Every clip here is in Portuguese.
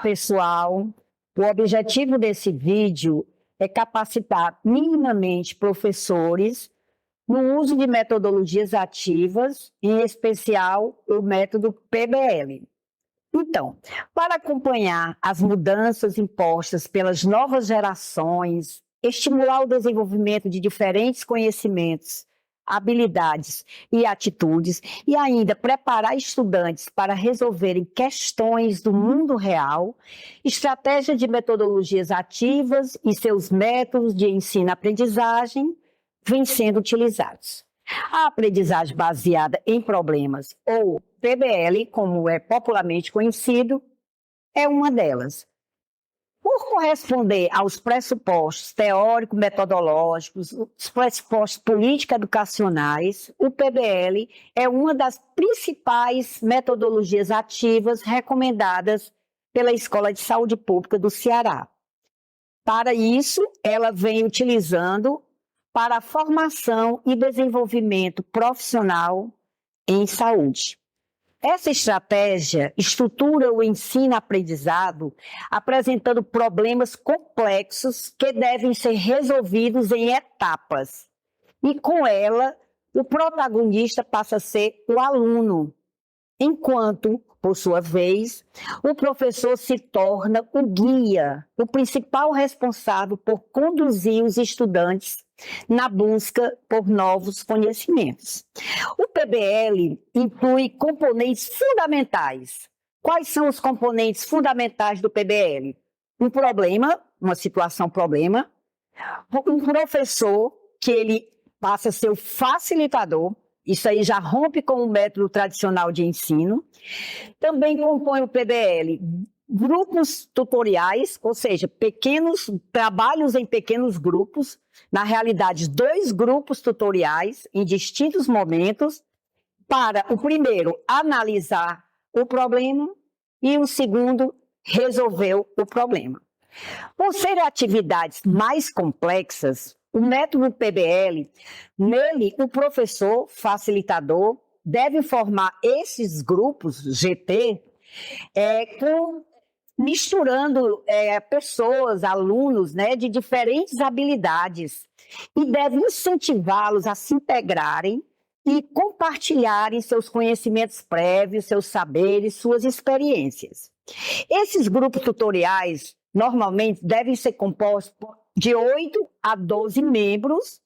pessoal. O objetivo desse vídeo é capacitar minimamente professores no uso de metodologias ativas, em especial o método PBL. Então, para acompanhar as mudanças impostas pelas novas gerações, estimular o desenvolvimento de diferentes conhecimentos, habilidades e atitudes, e ainda preparar estudantes para resolverem questões do mundo real, estratégia de metodologias ativas e seus métodos de ensino-aprendizagem vêm sendo utilizados. A aprendizagem baseada em problemas, ou PBL, como é popularmente conhecido, é uma delas. Por corresponder aos pressupostos teórico-metodológicos, os pressupostos político-educacionais, o PBL é uma das principais metodologias ativas recomendadas pela Escola de Saúde Pública do Ceará. Para isso, ela vem utilizando para a formação e desenvolvimento profissional em saúde. Essa estratégia estrutura o ensino-aprendizado apresentando problemas complexos que devem ser resolvidos em etapas. E com ela, o protagonista passa a ser o aluno, enquanto, por sua vez, o professor se torna o guia, o principal responsável por conduzir os estudantes na busca por novos conhecimentos. O PBL inclui componentes fundamentais. Quais são os componentes fundamentais do PBL? Um problema, uma situação problema, um professor que ele passa a ser o facilitador, isso aí já rompe com o método tradicional de ensino. Também compõe o PBL grupos tutoriais, ou seja, pequenos trabalhos em pequenos grupos, na realidade 2 grupos tutoriais em distintos momentos, para o primeiro analisar o problema e o segundo resolver o problema. Por serem atividades mais complexas, o método PBL, nele o professor facilitador deve formar esses grupos GT misturando pessoas, alunos, né, de diferentes habilidades, e deve incentivá-los a se integrarem e compartilharem seus conhecimentos prévios, seus saberes, suas experiências. Esses grupos tutoriais normalmente devem ser compostos de 8 a 12 membros,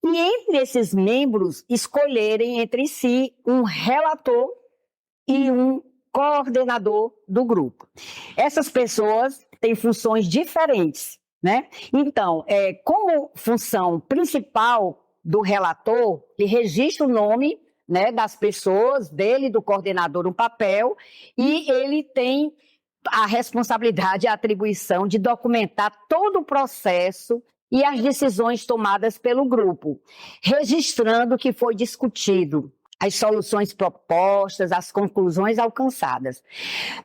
e entre esses membros escolherem entre si um relator e um coordenador do grupo. Essas pessoas têm funções diferentes, né? Então, como função principal do relator, ele registra o nome, né, das pessoas, dele, do coordenador, no papel, e ele tem a responsabilidade e a atribuição de documentar todo o processo e as decisões tomadas pelo grupo, registrando o que foi discutido, as soluções propostas, as conclusões alcançadas.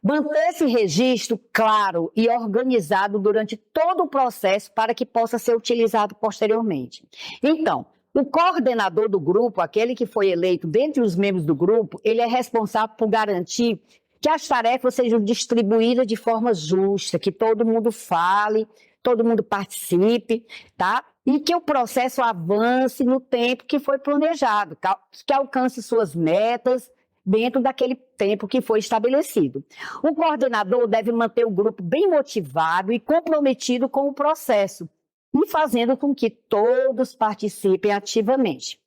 Manter esse registro claro e organizado durante todo o processo para que possa ser utilizado posteriormente. Então, o coordenador do grupo, aquele que foi eleito dentre os membros do grupo, ele é responsável por garantir que as tarefas sejam distribuídas de forma justa, que todo mundo fale, todo mundo participe, tá? E que o processo avance no tempo que foi planejado, que alcance suas metas dentro daquele tempo que foi estabelecido. O coordenador deve manter o grupo bem motivado e comprometido com o processo e fazendo com que todos participem ativamente.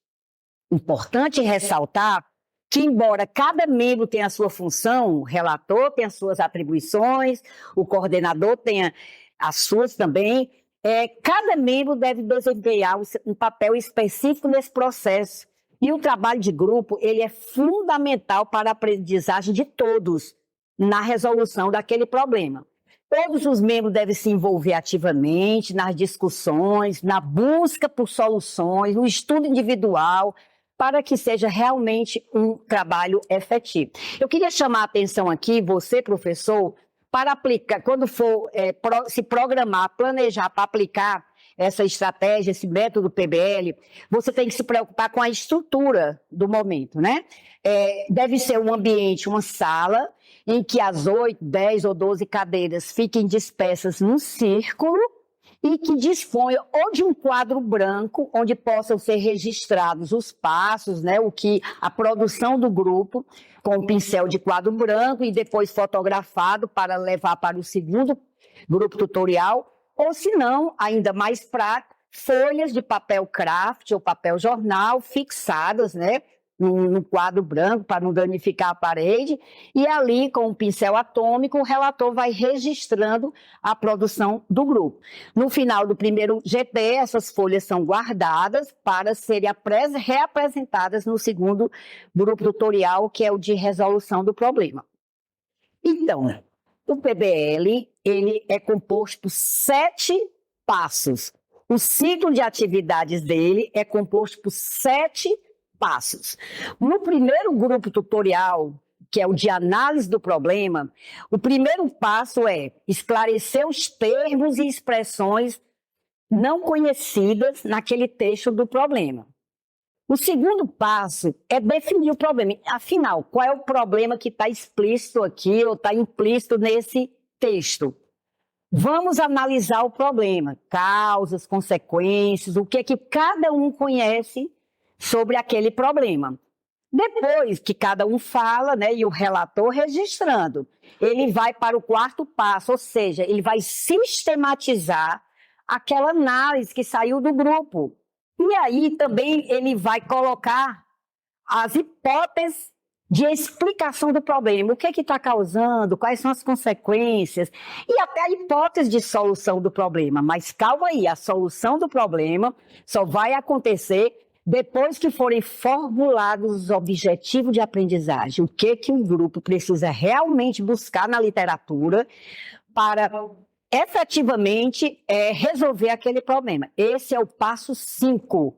Importante ressaltar que, embora cada membro tenha a sua função, o relator tem as suas atribuições, o coordenador tenha as suas também, cada membro deve desempenhar um papel específico nesse processo. E o trabalho de grupo, ele é fundamental para a aprendizagem de todos na resolução daquele problema. Todos os membros devem se envolver ativamente nas discussões, na busca por soluções, no estudo individual, para que seja realmente um trabalho efetivo. Eu queria chamar a atenção aqui, você, professor, para aplicar, quando for se programar, planejar para aplicar essa estratégia, esse método PBL, você tem que se preocupar com a estrutura do momento, né? Deve ser um ambiente, uma sala, em que as 8, 10 ou 12 cadeiras fiquem dispersas num círculo e que disponha ou de um quadro branco, onde possam ser registrados os passos, né, a produção do grupo, com um pincel de quadro branco e depois fotografado para levar para o segundo grupo tutorial, ou se não, ainda mais prático, folhas de papel craft ou papel jornal fixadas, né, num quadro branco para não danificar a parede, e ali, com um pincel atômico, o relator vai registrando a produção do grupo. No final do primeiro GT, essas folhas são guardadas para serem reapresentadas no segundo grupo tutorial, que é o de resolução do problema. Então, o PBL, ele é composto por 7 passos. O ciclo de atividades dele é composto por 7 passos. No primeiro grupo tutorial, que é o de análise do problema, o primeiro passo é esclarecer os termos e expressões não conhecidas naquele texto do problema. O segundo passo é definir o problema. Afinal, qual é o problema que está explícito aqui ou está implícito nesse texto? Vamos analisar o problema, causas, consequências, o que é que cada um conhece sobre aquele problema. Depois que cada um fala, né, e o relator registrando, ele vai para o quarto passo, ou seja, ele vai sistematizar aquela análise que saiu do grupo. E aí também ele vai colocar as hipóteses de explicação do problema. O que é que está causando, quais são as consequências, e até a hipótese de solução do problema. Mas calma aí, a solução do problema só vai acontecer depois que forem formulados os objetivos de aprendizagem. O que o grupo precisa realmente buscar na literatura para efetivamente resolver aquele problema. Esse é o passo 5.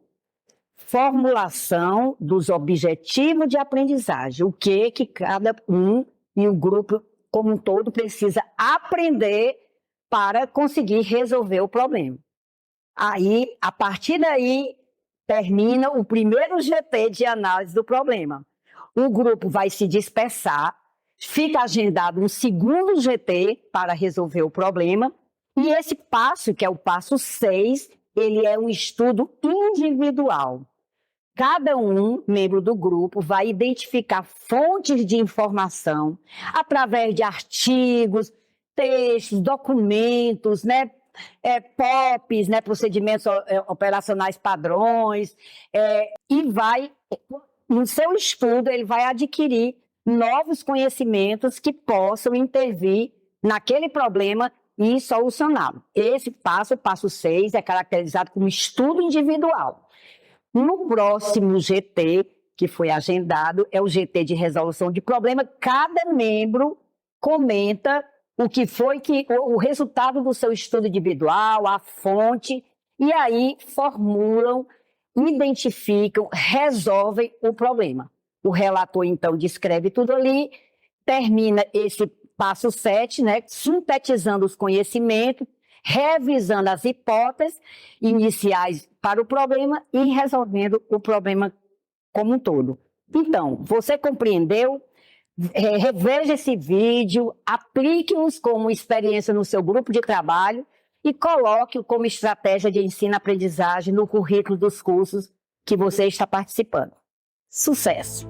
Formulação dos objetivos de aprendizagem. O que cada um e o grupo como um todo precisa aprender para conseguir resolver o problema. Aí, a partir daí, termina o primeiro GT de análise do problema. O grupo vai se dispersar, fica agendado um segundo GT para resolver o problema, e esse passo, que é o passo 6, ele é um estudo individual. Cada membro do grupo vai identificar fontes de informação através de artigos, textos, documentos, né, POPs, né, procedimentos operacionais padrões, e vai, no seu estudo, ele vai adquirir novos conhecimentos que possam intervir naquele problema e solucioná-lo. Esse passo, o passo 6, é caracterizado como estudo individual. No próximo GT, que foi agendado, é o GT de resolução de problema, cada membro comenta o que foi o resultado do seu estudo individual, a fonte, e aí formulam, identificam, resolvem o problema. O relator, então, descreve tudo ali, termina esse passo 7, né, sintetizando os conhecimentos, revisando as hipóteses iniciais para o problema e resolvendo o problema como um todo. Então, você compreendeu? Reveja esse vídeo, aplique-os como experiência no seu grupo de trabalho e coloque-o como estratégia de ensino-aprendizagem no currículo dos cursos que você está participando. Sucesso!